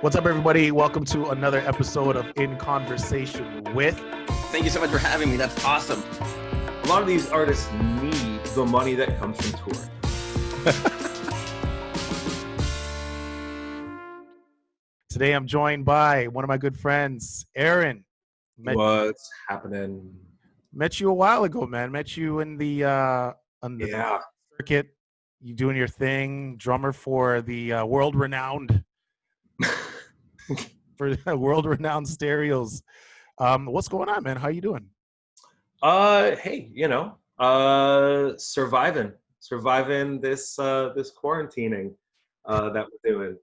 What's up, everybody? Welcome to another episode of In Conversation with. Thank you so much for having me. That's awesome. A lot of these artists need the money that comes from touring. Today, I'm joined by one of my good friends, Aaron. What's happening? Met you a while ago, man. Met you in the circuit. You doing your thing, drummer for the world-renowned stereos. What's going on, man? How you doing? Hey, surviving this quarantining that we're doing.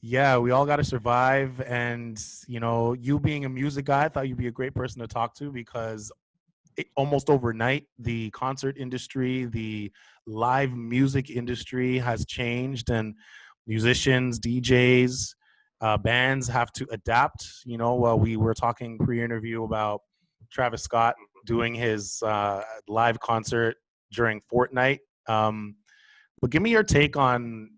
Yeah, we all got to survive. And, you being a music guy, I thought you'd be a great person to talk to because almost overnight, the concert industry, the live music industry has changed, and musicians, DJs, bands have to adapt. We were talking pre-interview about Travis Scott doing his live concert during Fortnite. But give me your take on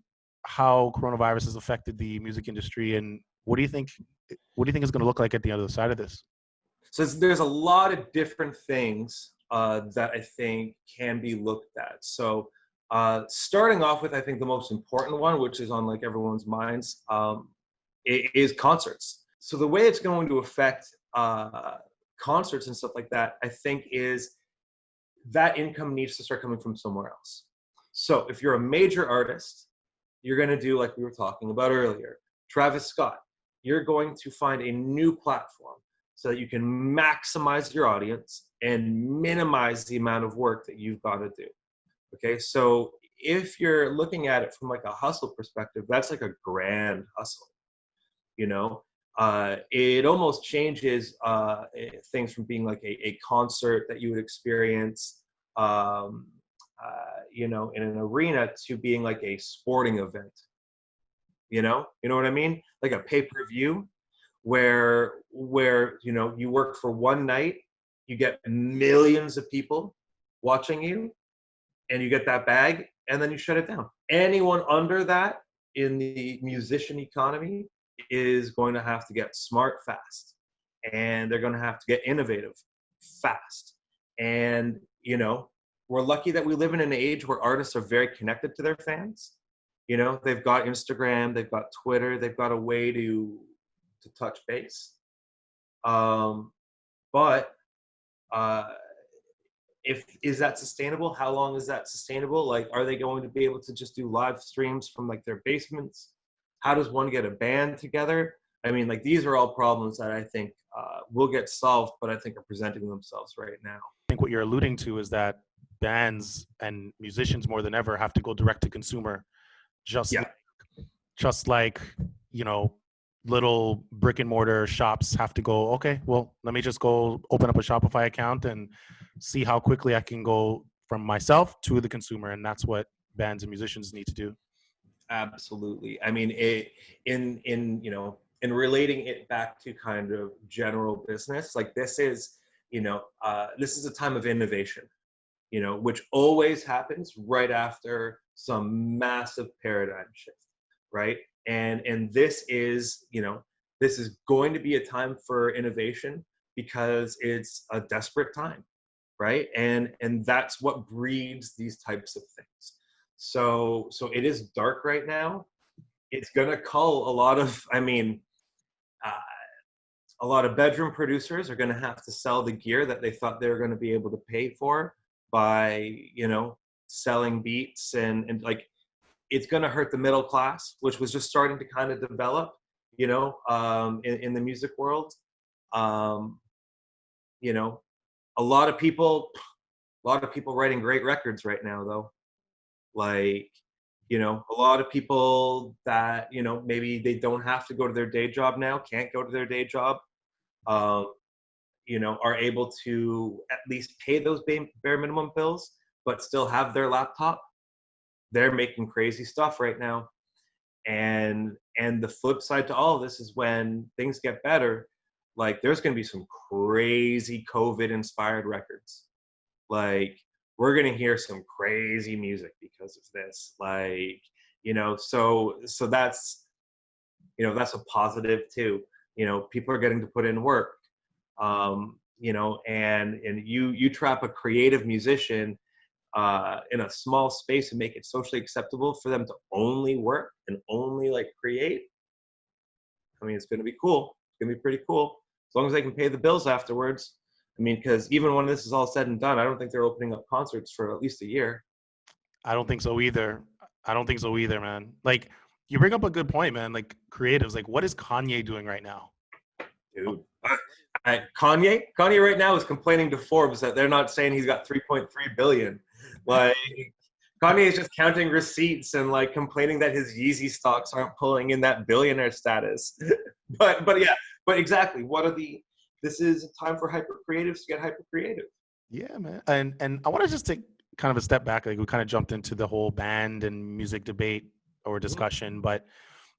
how coronavirus has affected the music industry, and what do you think is going to look like at the other side of this? So there's a lot of different things that I think can be looked at. So starting off with, I think the most important one, which is on like everyone's minds, is concerts. So the way it's going to affect concerts and stuff like that, I think, is that income needs to start coming from somewhere else. So if you're a major artist, you're going to do like we were talking about earlier, Travis Scott. You're going to find a new platform so that you can maximize your audience and minimize the amount of work that you've got to do. Okay, so if you're looking at it from like a hustle perspective, that's like a grand hustle. It almost changes things from being like a concert that you would experience, in an arena, to being like a sporting event. You know what I mean? Like a pay-per-view where you work for one night, you get millions of people watching you, and you get that bag, and then you shut it down. Anyone under that in the musician economy is going to have to get smart fast, and they're going to have to get innovative fast. And we're lucky that we live in an age where artists are very connected to their fans. They've got Instagram, they've got Twitter, they've got a way to touch base. But is that sustainable? How long is that sustainable? Like, are they going to be able to just do live streams from like their basements? How does one get a band together? I mean, like, these are all problems that I think will get solved, but I think are presenting themselves right now. I think what you're alluding to is that bands and musicians more than ever have to go direct to consumer, just like little brick and mortar shops have to go, okay, well, let me just go open up a Shopify account and see how quickly I can go from myself to the consumer. And that's what bands and musicians need to do. Absolutely. I mean, in relating it back to kind of general business, like this is a time of innovation, which always happens right after some massive paradigm shift, right? And this is going to be a time for innovation because it's a desperate time, right? And that's what breeds these types of things. So it is dark right now. It's gonna cull a lot of bedroom producers are gonna have to sell the gear that they thought they were gonna be able to pay for by selling beats, and like, it's going to hurt the middle class, which was just starting to kind of develop, in the music world. A lot of people writing great records right now, though. Like, a lot of people that, maybe they don't have to go to their day job now, can't go to their day job, are able to at least pay those bare minimum bills, but still have their laptop. They're making crazy stuff right now. And the flip side to all of this is when things get better, like, there's going to be some crazy COVID inspired records. Like, we're going to hear some crazy music because of this. Like, so that's that's a positive too. People are getting to put in work. And you trap a creative musician in a small space and make it socially acceptable for them to only work and only like create. I mean, it's going to be cool. It's going to be pretty cool as long as they can pay the bills afterwards. I mean, because even when this is all said and done, I don't think they're opening up concerts for at least a year. I don't think so either. I don't think so either, man. Like, you bring up a good point, man. Like, creatives, like, what is Kanye doing right now? Dude, Kanye right now is complaining to Forbes that they're not saying he's got 3.3 billion. Like, Kanye is just counting receipts and like complaining that his Yeezy stocks aren't pulling in that billionaire status. but exactly, this is a time for hyper creatives to get hyper creative. Yeah, man. And I want to just take kind of a step back. Like, we kind of jumped into the whole band and music debate or discussion, but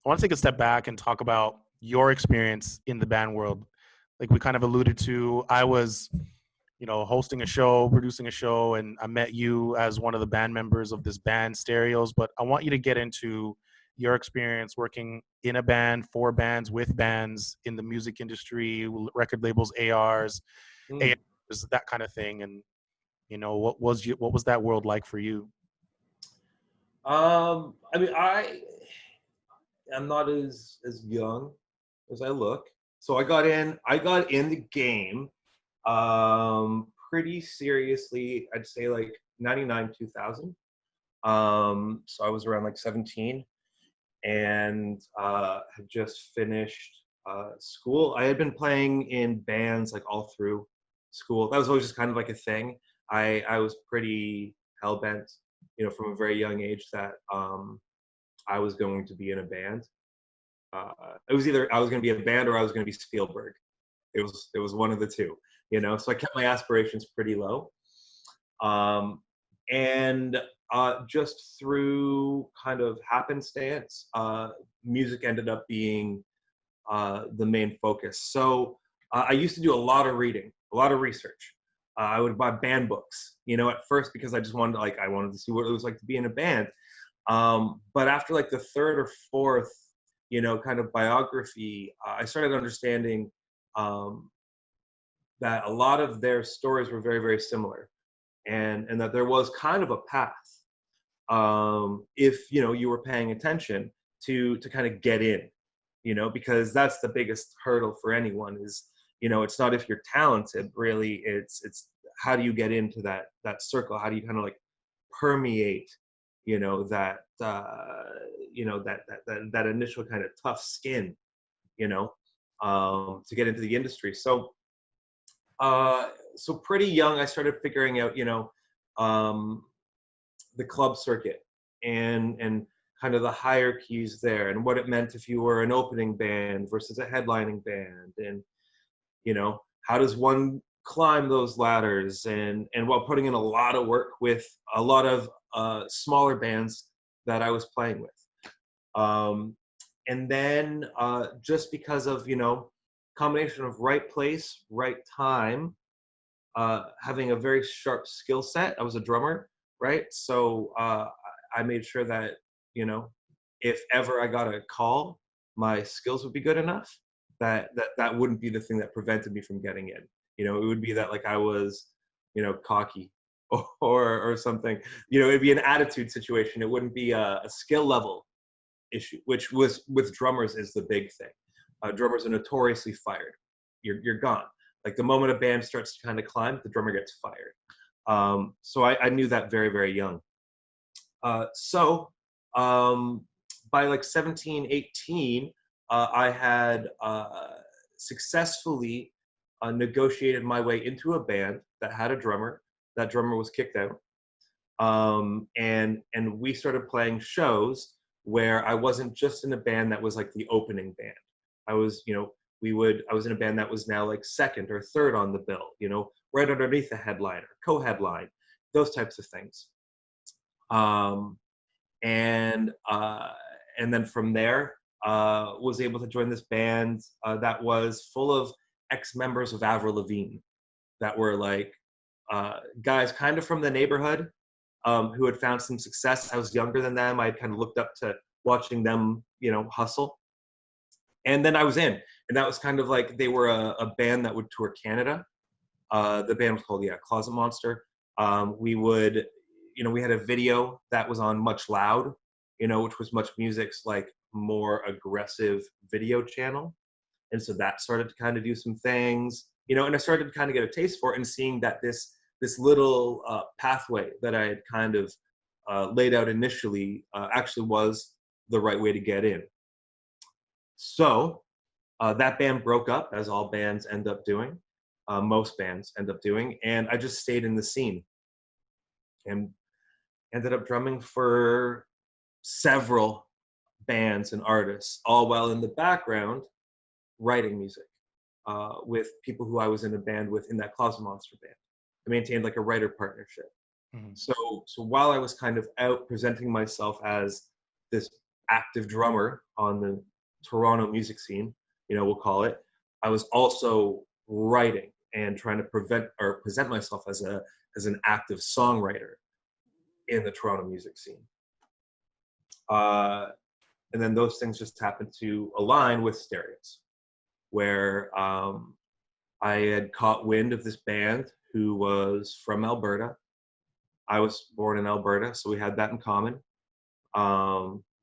I want to take a step back and talk about your experience in the band world. Like we kind of alluded to, I was, hosting a show, producing a show, and I met you as one of the band members of this band, Stereos. But I want you to get into your experience working in a band, for bands, with bands in the music industry, record labels, ARs, that kind of thing. And what was that world like for you? I mean, I'm not as young as I look. So I got in the game pretty seriously. I'd say like 99, 2000. So I was around like 17 and had just finished school. I had been playing in bands like all through school. That was always just kind of like a thing. I was pretty hell-bent, from a very young age that I was going to be in a band. It was either I was going to be a band or I was going to be Spielberg. It was one of the two, So I kept my aspirations pretty low, and just through kind of happenstance, music ended up being the main focus. So I used to do a lot of reading, a lot of research. I would buy band books, at first because I just wanted I wanted to see what it was like to be in a band. But after like the third or fourth, kind of biography, I started understanding that a lot of their stories were very, very similar, and that there was kind of a path, if you were paying attention to kind of get in, because that's the biggest hurdle for anyone is, it's not if you're talented, really, it's how do you get into that circle? How do you kind of like permeate, that that initial kind of tough skin, to get into the industry. So pretty young, I started figuring out, the club circuit and kind of the hierarchies there and what it meant if you were an opening band versus a headlining band, and how does one climb those ladders, and while putting in a lot of work with a lot of smaller bands that I was playing with, and then just because of combination of right place, right time, having a very sharp skill set. I was a drummer, right? So I made sure that, if ever I got a call, my skills would be good enough that wouldn't be the thing that prevented me from getting in. It would be that like I was, cocky or something. It'd be an attitude situation. It wouldn't be a skill level issue, which was with drummers is the big thing. Drummers are notoriously fired. You're gone. Like the moment a band starts to kind of climb, the drummer gets fired. So I knew that very, very young. So by like 17, 18, I had successfully negotiated my way into a band that had a drummer. That drummer was kicked out. And we started playing shows where I wasn't just in a band that was like the opening band. I was, I was in a band that was now like second or third on the bill, right underneath the headliner, co-headline, those types of things. And then from there, was able to join this band that was full of ex-members of Avril Lavigne that were like guys kind of from the neighborhood who had found some success. I was younger than them. I had kind of looked up to watching them, hustle. And then I was in, and that was kind of like, they were a band that would tour Canada. The band was called, Closet Monster. We would, we had a video that was on Much Loud, which was Much Music's like more aggressive video channel. And so that started to kind of do some things, and I started to kind of get a taste for it, and seeing that this little pathway that I had kind of laid out initially actually was the right way to get in. So that band broke up, as all bands end up doing. Most bands end up doing, and I just stayed in the scene and ended up drumming for several bands and artists, all while in the background writing music with people who I was in a band with in that Closet Monster band. I maintained like a writer partnership. Mm-hmm. So while I was kind of out presenting myself as this active drummer on the Toronto music scene, we'll call it, I was also writing and trying to present myself as an active songwriter in the Toronto music scene. And then those things just happened to align with Stereos, where I had caught wind of this band who was from Alberta. I was born in Alberta, so we had that in common.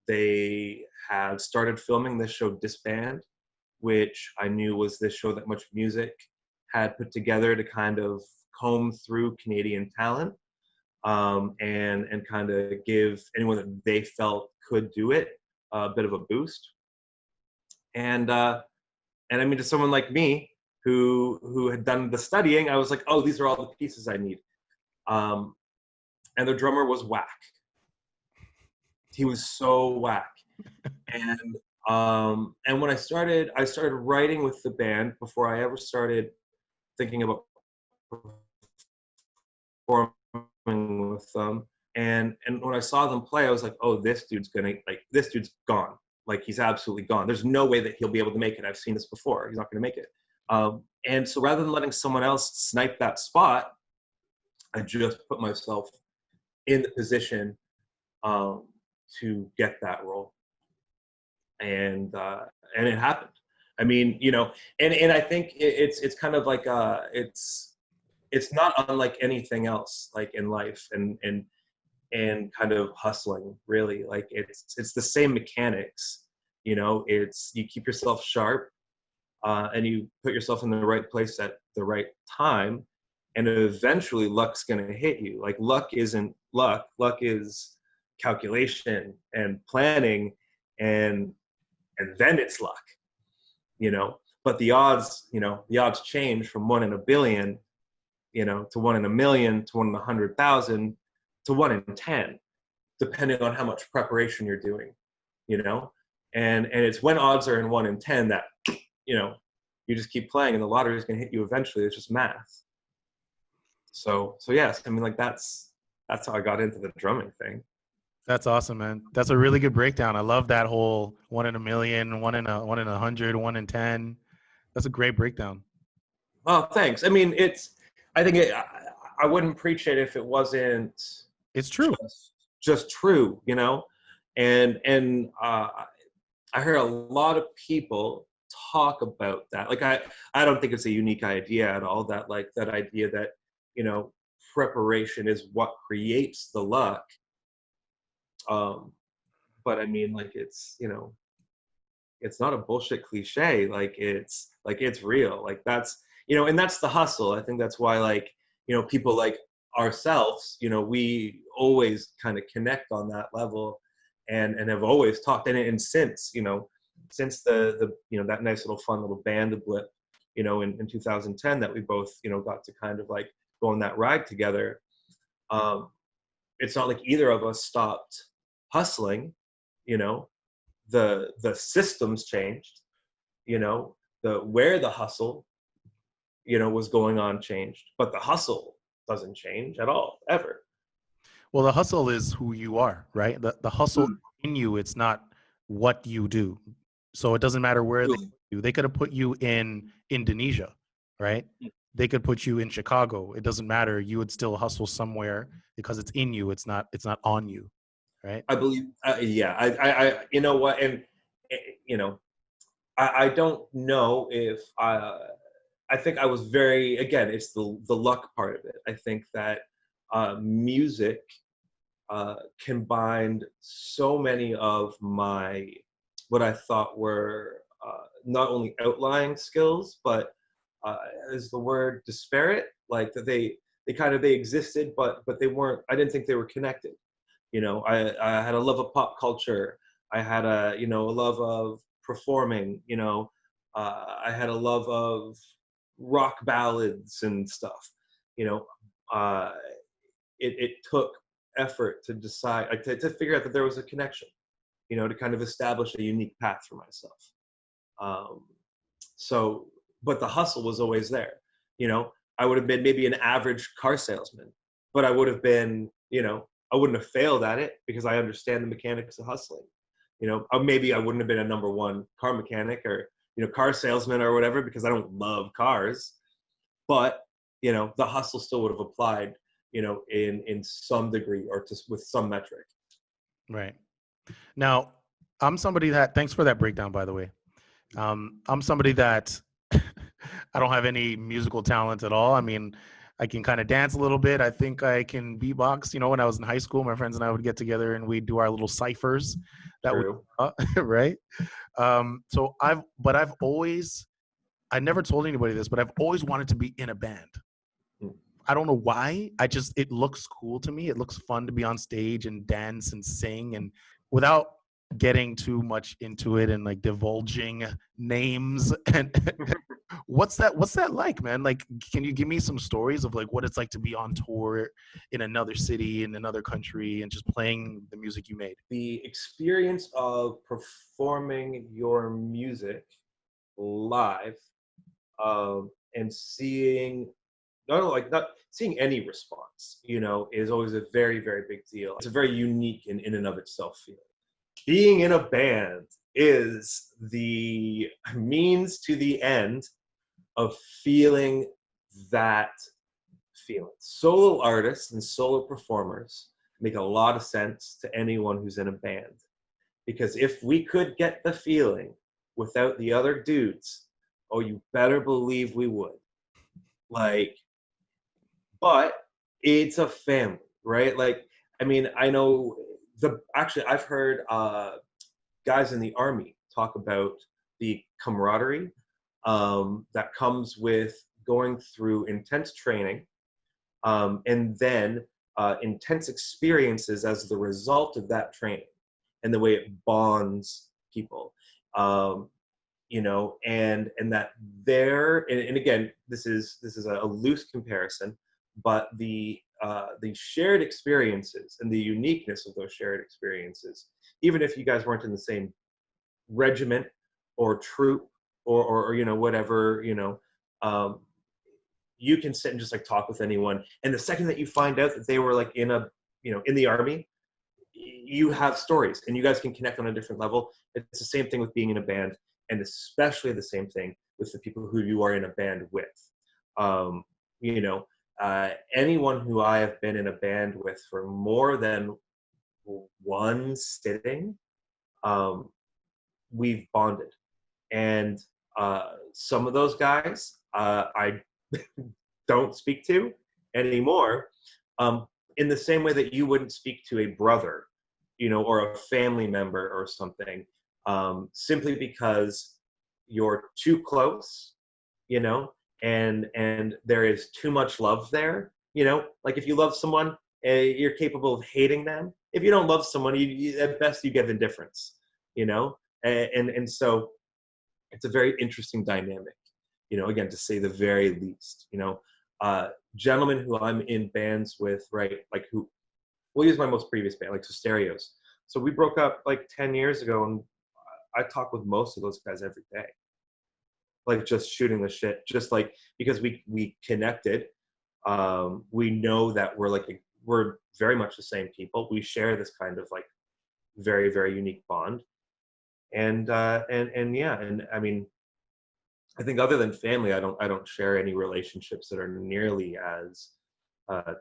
They had started filming this show Disband, which I knew was this show that Much Music had put together to kind of comb through Canadian talent and kind of give anyone that they felt could do it a bit of a boost. And I mean, to someone like me who had done the studying, I was like, oh, these are all the pieces I need. And the drummer was whack. He was so whack. And when I started writing with the band before I ever started thinking about performing with them. And when I saw them play, I was like, oh, this dude's gone. Like, he's absolutely gone. There's no way that he'll be able to make it. I've seen this before. He's not going to make it. And so rather than letting someone else snipe that spot, I just put myself in the position to get that role. And it happened. I mean, and I think it's kind of like it's not unlike anything else, like in life and kind of hustling, really. Like it's the same mechanics, it's you keep yourself sharp and you put yourself in the right place at the right time, and eventually luck's going to hit you. Like, luck isn't luck. Luck is calculation and planning, and then it's luck, but the odds change from 1 in a billion, to 1 in a million, to 1 in 100,000, to 1 in 10, depending on how much preparation you're doing, and it's when odds are in 1 in 10 that, you just keep playing, and the lottery is going to hit you eventually. It's just math. So yes, I mean, like that's how I got into the drumming thing. That's awesome, man. That's a really good breakdown. I love that whole 1 in a million, 1 in 100, 1 in 10. That's a great breakdown. Oh, thanks. I mean, I think I wouldn't preach it if it wasn't. It's true. Just true, and I heard a lot of people talk about that. Like, I don't think it's a unique idea at all, that like that idea that, preparation is what creates the luck. But I mean, like, it's not a bullshit cliche. Like, it's real. Like, that's, and that's the hustle. I think that's why, like, people like ourselves, we always kind of connect on that level, and have always talked. And since the that nice little fun little band blip, in 2010, that we both, got to kind of like go on that ride together. It's not like either of us stopped hustling. The systems changed, where the hustle, was going on changed, but the hustle doesn't change at all, ever. Well, the hustle is who you are, right? The hustle in you, it's not what you do. So it doesn't matter where they could have put you in Indonesia, right? They could put you in Chicago. It doesn't matter. You would still hustle somewhere because it's in you. It's not on you, right? I believe, yeah. I you know what, and I don't know if I think I was very, again, it's the luck part of it. I think that music combined so many of my what I thought were not only outlying skills, but is the word disparate? Like that they existed, but they weren't. I didn't think they were connected. You know, I had a love of pop culture. I had a love of performing. I had a love of rock ballads and stuff. You know, uh, it took effort to decide to figure out that there was a connection. To kind of establish a unique path for myself. Um, so, but the hustle was always there. I would have been maybe an average car salesman, but I would have been, I wouldn't have failed at it because I understand the mechanics of hustling. Maybe I wouldn't have been a number one car mechanic or, car salesman or whatever because I don't love cars. But, the hustle still would have applied, in some degree or just with some metric. Right. Now, I'm somebody that, thanks for that breakdown, by the way. I'm somebody that I don't have any musical talent at all. I mean, I can kind of dance a little bit. I think I can beatbox. When I was in high school, my friends and I would get together and we'd do our little ciphers. That would, True. right. So I never told anybody this, but I've always wanted to be in a band. Mm. I don't know why. It looks cool to me. It looks fun to be on stage and dance and sing, and without getting too much into it and like divulging names and what's that like, man? Like, can you give me some stories of like what it's like to be on tour in another city, in another country, and just playing the music you made? The experience of performing your music live, and seeing not seeing any response, is always a very, very big deal. It's a very unique in and of itself feeling. Being in a band is the means to the end of feeling that feeling. Solo artists and solo performers make a lot of sense to anyone who's in a band. Because if we could get the feeling without the other dudes, oh, you better believe we would. Like, but it's a family, right? Like, I mean, I know actually I've heard guys in the army talk about the camaraderie that comes with going through intense training, and then intense experiences as the result of that training and the way it bonds people. And that and again, this is a loose comparison, but the shared experiences and the uniqueness of those shared experiences, even if you guys weren't in the same regiment or troop or whatever, um, you can sit and just like talk with anyone, and the second that you find out that they were like in the army, you have stories and you guys can connect on a different level. It's the same thing with being in a band, and especially the same thing with the people who you are in a band with. um, Anyone who I have been in a band with for more than one sitting, we've bonded. And some of those guys I don't speak to anymore, in the same way that you wouldn't speak to a brother, or a family member or something, simply because you're too close, and there is too much love there. Like if you love someone, you're capable of hating them. If you don't love someone, at best you get indifference, and so it's a very interesting dynamic, again, to say the very least. Gentlemen who I'm in bands with, right, like who, we'll use my most previous band, like Stereos. So we broke up like 10 years ago, and I talk with most of those guys every day. Like just shooting the shit, just like because we connected. We know that we're very much the same people. We share this kind of like very, very unique bond. And yeah, and I mean, I think other than family, I don't share any relationships that are nearly as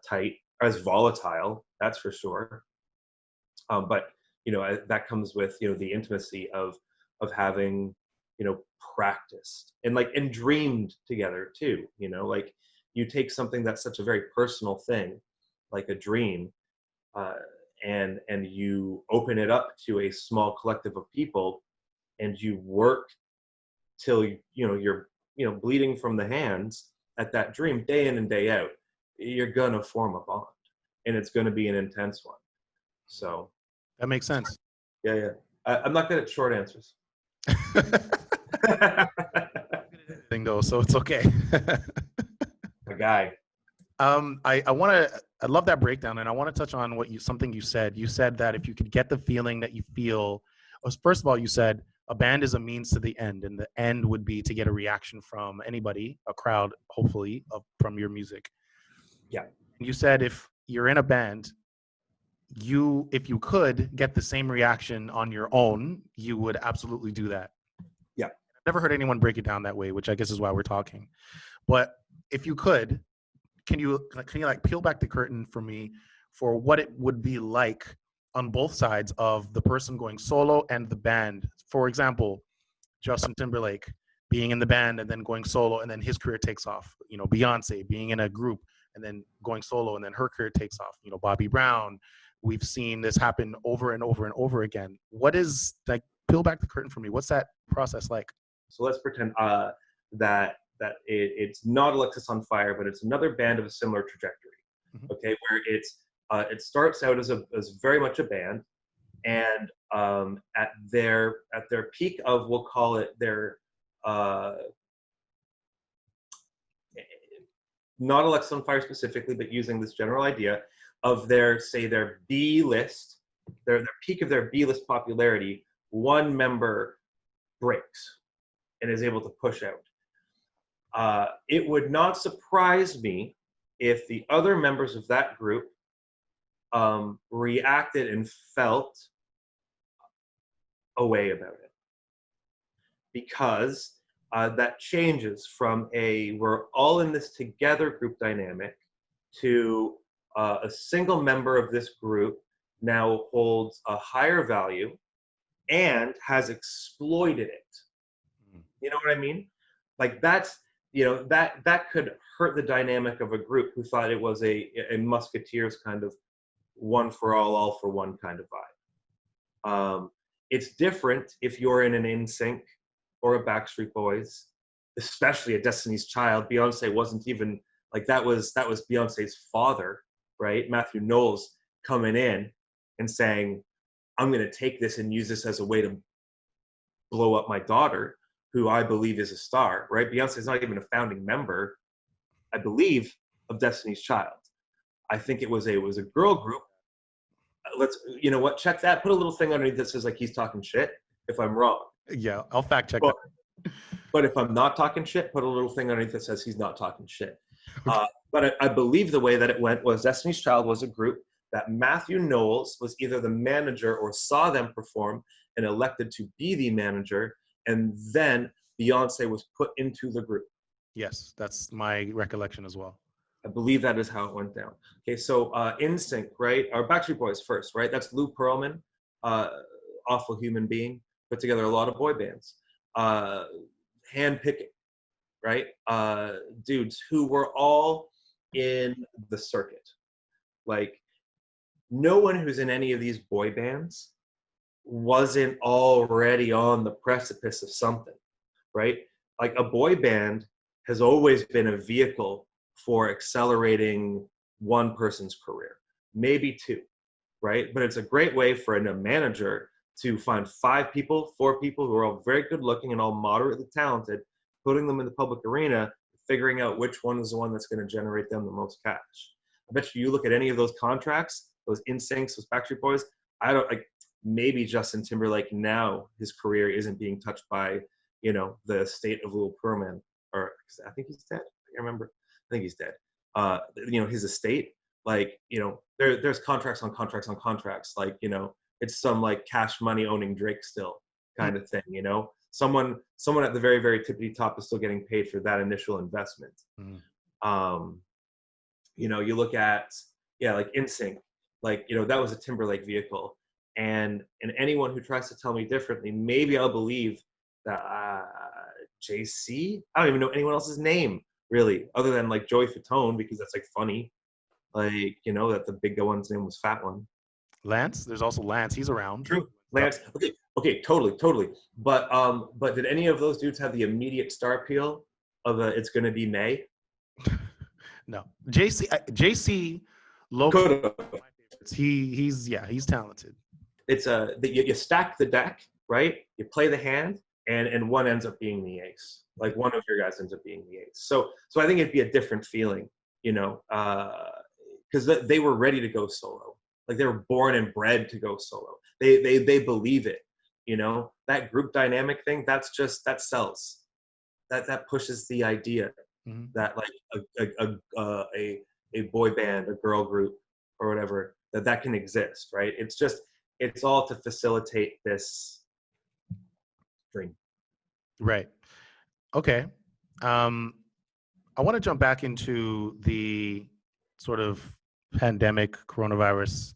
tight, as volatile. That's for sure. But that comes with the intimacy of having practiced and dreamed together too. Like you take something that's such a very personal thing, like a dream, uh, and you open it up to a small collective of people, and you work till you're bleeding from the hands at that dream day in and day out. You're gonna form a bond, and it's gonna be an intense one. So That makes sense. yeah. I'm not good at short answers. Thing though, so it's okay. A guy. I love that breakdown, and I want to touch on something you said. You said that if you could get the feeling that you feel, first of all, you said a band is a means to the end, and the end would be to get a reaction from anybody, a crowd, hopefully, from your music. Yeah. You said if you're in a band, if you could get the same reaction on your own, you would absolutely do that. Yeah. I've never heard anyone break it down that way, which I guess is why we're talking. But if you could, can you like peel back the curtain for me for what it would be like on both sides of the person going solo and the band? For example, Justin Timberlake being in the band and then going solo, and then his career takes off. Beyonce being in a group and then going solo, and then her career takes off. Bobby Brown. We've seen this happen over and over and over again. What is, like, peel back the curtain for me? What's that process like? So let's pretend that it's not Alexis on Fire, but it's another band of a similar trajectory. Mm-hmm. Okay, where it starts out as very much a band, and at their peak of, we'll call it their not Alexis on Fire specifically, but using this general idea of their B list, their peak of their B list popularity, one member breaks and is able to push out. It would not surprise me if the other members of that group reacted and felt a way about it, because that changes from a we're all in this together group dynamic to a single member of this group now holds a higher value and has exploited it. You know what I mean? Like that could hurt the dynamic of a group who thought it was a Musketeers kind of one for all for one kind of vibe. It's different if you're in an NSYNC or a Backstreet Boys, especially a Destiny's Child. Beyonce wasn't even like that was Beyonce's father, right? Matthew Knowles coming in and saying, I'm going to take this and use this as a way to blow up my daughter, who I believe is a star, right? Beyonce's not even a founding member, I believe, of Destiny's Child. I think it was a girl group. You know what? Check that. Put a little thing underneath that says like he's talking shit if I'm wrong. Yeah, I'll fact check that. But if I'm not talking shit, put a little thing underneath that says he's not talking shit. Okay. But I believe the way that it went was Destiny's Child was a group that Matthew Knowles was either the manager or saw them perform and elected to be the manager, and then Beyonce was put into the group. Yes, that's my recollection as well. I believe that is how it went down. Okay, so NSYNC, right? Or Backstreet Boys first, right? That's Lou Pearlman, awful human being, put together a lot of boy bands. Hand-picking, right? Dudes who were all in the circuit. Like, no one who's in any of these boy bands wasn't already on the precipice of something, right? Like, a boy band has always been a vehicle for accelerating one person's career, maybe two, right? But it's a great way for a manager to find 4 people who are all very good looking and all moderately talented, putting them in the public arena, figuring out which one is the one that's going to generate them the most cash. I bet you look at any of those contracts, those NSYNCs, those Backstreet Boys, maybe Justin Timberlake now, his career isn't being touched by, the estate of Lil Pearlman, or I think he's dead. I can't remember. I think he's dead. His estate, there's contracts on contracts on contracts. It's some like Cash Money owning Drake still kind of thing. Someone at the very, very tippity top is still getting paid for that initial investment. You look at like NSYNC, that was a Timberlake vehicle, and anyone who tries to tell me differently, maybe I'll believe JC. I don't even know anyone else's name really, other than like Joey Fatone, because that's like funny. Like, you know, that the big one's name was Fat One. Lance, there's also Lance. He's around. True. Lance. Okay, totally. But did any of those dudes have the immediate star appeal of it's gonna be May? No, JC, local. He's talented. It's you stack the deck, right? You play the hand, and one ends up being the ace. Like one of your guys ends up being the ace. So I think it'd be a different feeling, you know, because they were ready to go solo. Like they were born and bred to go solo. They believe it, you know. That group dynamic thing, that sells. That pushes the idea that like a boy band, a girl group, or whatever, that can exist, right? It's all to facilitate this dream. Right. Okay. I want to jump back into the sort of pandemic coronavirus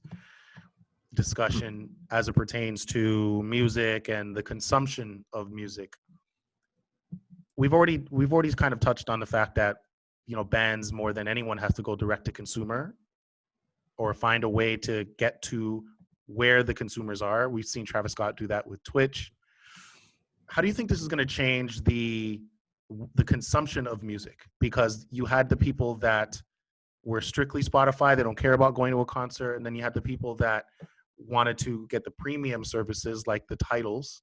discussion as it pertains to music and the consumption of music. We've already kind of touched on the fact that, you know, bands more than anyone has to go direct to consumer or find a way to get to where the consumers are. We've seen Travis Scott do that with Twitch. How do you think this is going to change the consumption of music? Because you had the people that were strictly Spotify, they don't care about going to a concert, and then you had the people that wanted to get the premium services like the titles,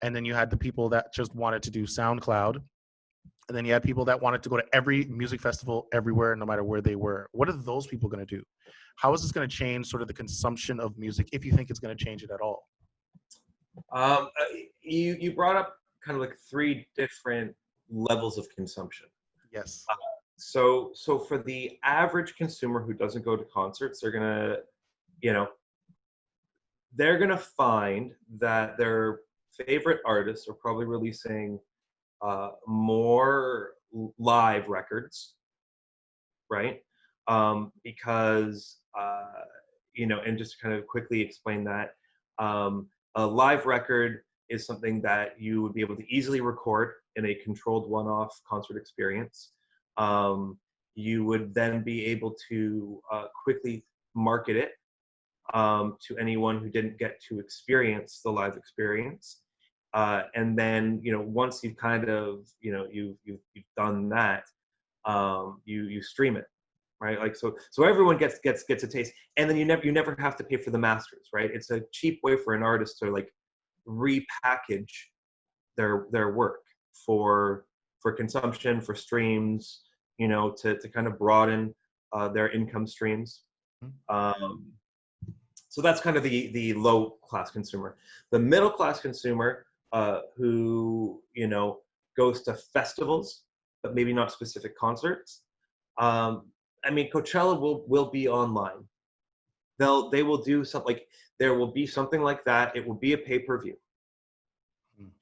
and then you had the people that just wanted to do SoundCloud, and then you had people that wanted to go to every music festival everywhere, no matter where they were. What are those people going to do? How is this going to change sort of the consumption of music, if you think it's going to change it at all? You brought up kind of like three different levels of consumption. Yes. So for the average consumer who doesn't go to concerts, they're gonna, you know, they're gonna find that their favorite artists are probably releasing more live records, right? Because you know, and just to kind of quickly explain that, a live record is something that you would be able to easily record in a controlled one-off concert experience. You would then be able to quickly market it to anyone who didn't get to experience the live experience. And then, you know, once you've kind of, you know, you've done that, you stream it, right? Like so everyone gets a taste, and then you never have to pay for the masters, right? It's a cheap way for an artist to like repackage their work for consumption, for streams, you know, to kind of broaden their income streams. So that's kind of the low class consumer. The middle class consumer, who, you know, goes to festivals, but maybe not specific concerts. I mean, Coachella will be online. They will do something like, there will be something like that. It will be a pay-per-view.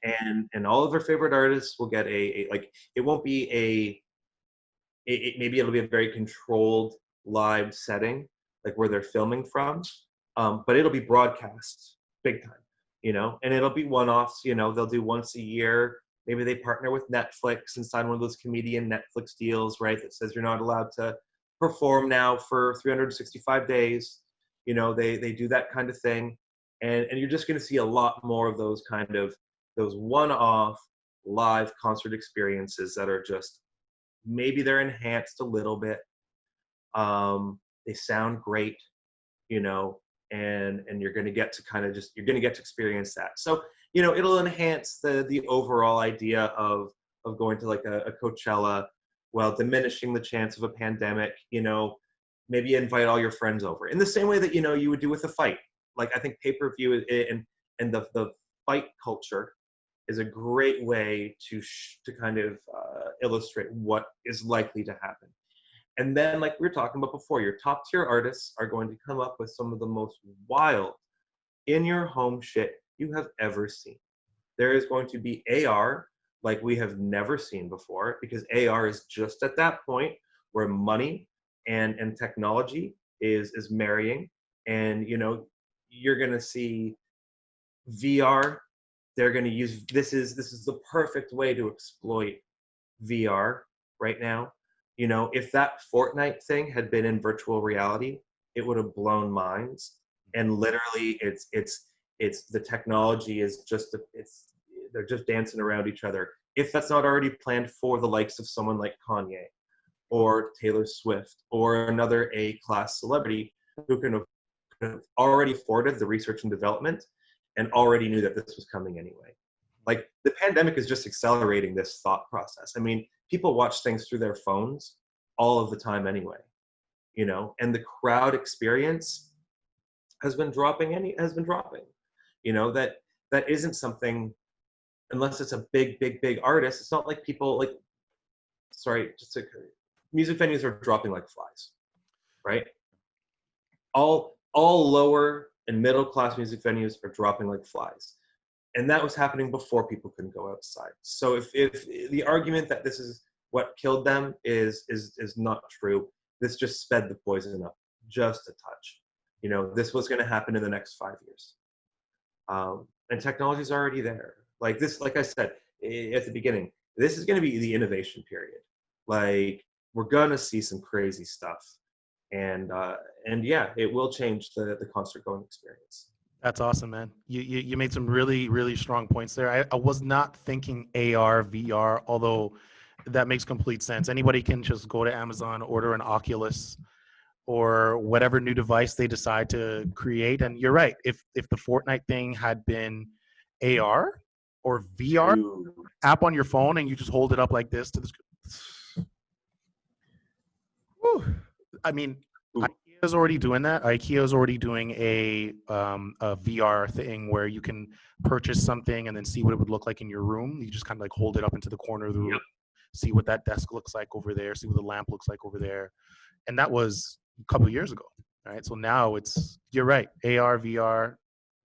And all of their favorite artists will get a like, it won't be maybe it'll be a very controlled live setting, like where they're filming from, but it'll be broadcast big time, you know, and it'll be one-offs, you know, they'll do once a year. Maybe they partner with Netflix and sign one of those comedian Netflix deals, right, that says you're not allowed to perform now for 365 days. You know, they do that kind of thing. And you're just going to see a lot more of those kind of, those one-off live concert experiences that are just, maybe they're enhanced a little bit. They sound great, you know, and you're going to get to kind of just, you're going to get to experience that. So, you know, it'll enhance the overall idea of going to like a Coachella, while diminishing the chance of a pandemic. You know, maybe invite all your friends over in the same way that, you know, you would do with a fight. Like, I think pay-per-view and the fight culture is a great way to kind of illustrate what is likely to happen. And then, like we were talking about before, your top tier artists are going to come up with some of the most wild, in your home shit you have ever seen. There is going to be AR like we have never seen before, because AR is just at that point where money and technology is marrying. And, you know, you're going to see VR they're going to use this is the perfect way to exploit VR right now. You know, if that Fortnite thing had been in virtual reality, it would have blown minds. And literally, it's the technology is just they're just dancing around each other. If that's not already planned for the likes of someone like Kanye or Taylor Swift or another A-class celebrity who can have already afforded the research and development and already knew that this was coming anyway. Like, the pandemic is just accelerating this thought process. I mean, people watch things through their phones all of the time anyway, you know, and the crowd experience has been dropping, you know, that isn't something, unless it's a big artist. It's not like people like, sorry, music venues are dropping like flies, right? All lower and middle class music venues are dropping like flies. And that was happening before people couldn't go outside. So if the argument that this is what killed them is not true, this just sped the poison up just a touch. You know, this was going to happen in the next 5 years. And technology's already there. Like this, like I said at the beginning, this is going to be the innovation period. Like, we're going to see some crazy stuff. And yeah, it will change the concert going experience. That's awesome, man. You made some really strong points there. I was not thinking AR, VR, although that makes complete sense. Anybody can just go to Amazon, order an Oculus or whatever new device they decide to create. And you're right. If the Fortnite thing had been AR or VR app on your phone and you just hold it up like this to the screen. I mean, IKEA's already doing that. IKEA's already doing a VR thing where you can purchase something and then see what it would look like in your room. You just kind of like hold it up into the corner of the room, see what that desk looks like over there, see what the lamp looks like over there. And that was a couple of years ago, right? So now you're right, AR, VR,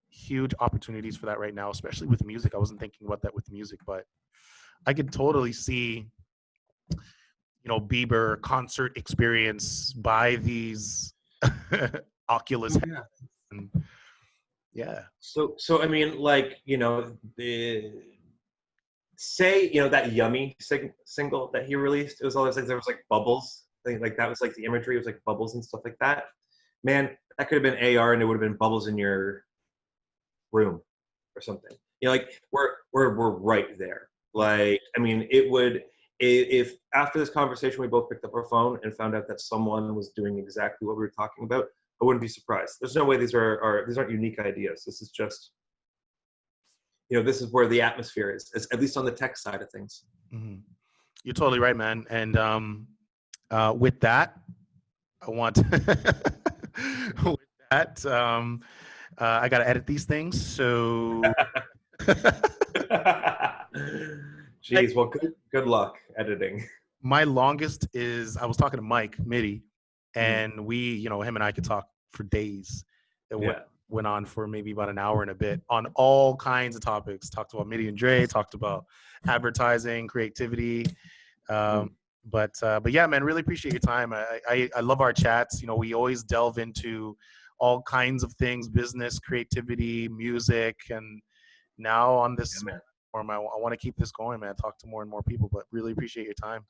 huge opportunities for that right now, especially with music. I wasn't thinking about that with music, but I could totally see, you know, Bieber concert experience by these Oculus. Yeah. Yeah. So I mean, like, you know, say, you know, that Yummy single that he released, it was all those things. There was like bubbles, like that was like the imagery. It was like bubbles and stuff like that. Man, that could have been AR, and it would have been bubbles in your room or something. You know, like we're right there. Like, I mean, it would, if after this conversation we both picked up our phone and found out that someone was doing exactly what we were talking about, I wouldn't be surprised. There's no way these aren't unique ideas. This is just, you know, this is where the atmosphere is, at least on the tech side of things. Mm-hmm. You're totally right, man. And with that, I want with that, I got to edit these things. So, Jeez, well, good luck editing. My longest is, I was talking to Mike Mitty, and we, you know, him and I could talk for days. It went on for maybe about an hour and a bit on all kinds of topics. Talked about Mitty and Dre, talked about advertising, creativity. But yeah, man, really appreciate your time. I love our chats. You know, we always delve into all kinds of things, business, creativity, music, and now on this platform, I want to keep this going, man. Talk to more and more people, but really appreciate your time.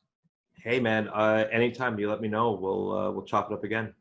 Hey, man, anytime you let me know, we'll chop it up again.